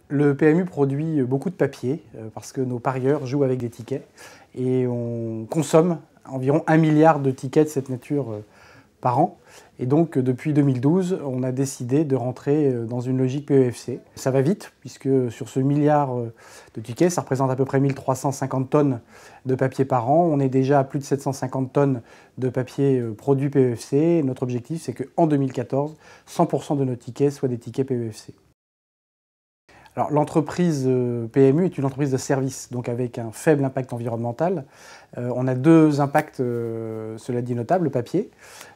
Le PMU produit beaucoup de papier parce que nos parieurs jouent avec des tickets et on consomme environ 1 milliard de tickets de cette nature par an. Et donc depuis 2012, on a décidé de rentrer dans une logique PEFC. Ça va vite puisque sur ce milliard de tickets, ça représente à peu près 1350 tonnes de papier par an. On est déjà à plus de 750 tonnes de papier produit PEFC. Notre objectif, c'est qu'en 2014, 100% de nos tickets soient des tickets PEFC. Alors, l'entreprise PMU est une entreprise de service, donc avec un faible impact environnemental. On a deux impacts, cela dit, notables, le papier,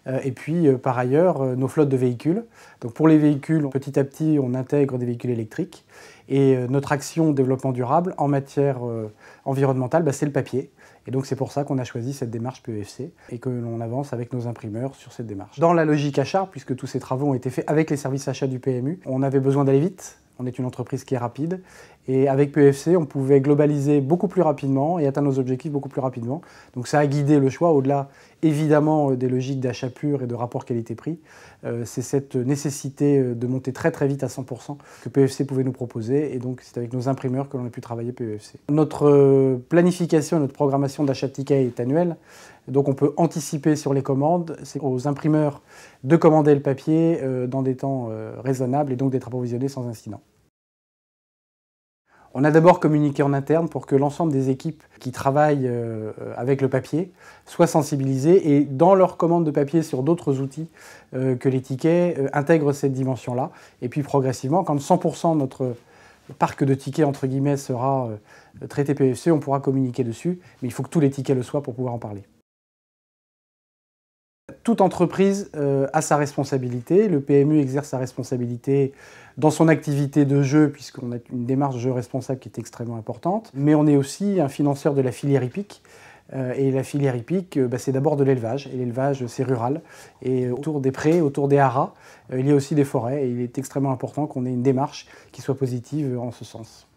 et puis par ailleurs nos flottes de véhicules. Donc pour les véhicules, petit à petit, on intègre des véhicules électriques. Et notre action développement durable en matière environnementale, c'est le papier. Et donc c'est pour ça qu'on a choisi cette démarche PEFC et que l'on avance avec nos imprimeurs sur cette démarche. Dans la logique achat, puisque tous ces travaux ont été faits avec les services achats du PMU, on avait besoin d'aller vite. On est une entreprise qui est rapide et avec PEFC, on pouvait globaliser beaucoup plus rapidement et atteindre nos objectifs beaucoup plus rapidement. Donc ça a guidé le choix, au-delà évidemment des logiques d'achat pur et de rapport qualité-prix. C'est cette nécessité de monter très très vite à 100% que PEFC pouvait nous proposer et donc c'est avec nos imprimeurs que l'on a pu travailler PEFC. Notre planification, notre programmation d'achat de tickets est annuelle. Donc on peut anticiper sur les commandes, c'est aux imprimeurs de commander le papier dans des temps raisonnables et donc d'être approvisionnés sans incident. On a d'abord communiqué en interne pour que l'ensemble des équipes qui travaillent avec le papier soient sensibilisées et dans leur commande de papier sur d'autres outils que les tickets intègrent cette dimension-là. Et puis progressivement, quand 100% de notre parc de tickets entre guillemets sera traité PEFC, on pourra communiquer dessus, mais il faut que tous les tickets le soient pour pouvoir en parler. Toute entreprise a sa responsabilité. Le PMU exerce sa responsabilité dans son activité de jeu, puisqu'on a une démarche de jeu responsable qui est extrêmement importante. Mais on est aussi un financeur de la filière hippique. Et la filière hippique, c'est d'abord de l'élevage. Et l'élevage, c'est rural. Et autour des prés, autour des haras, il y a aussi des forêts. Et il est extrêmement important qu'on ait une démarche qui soit positive en ce sens.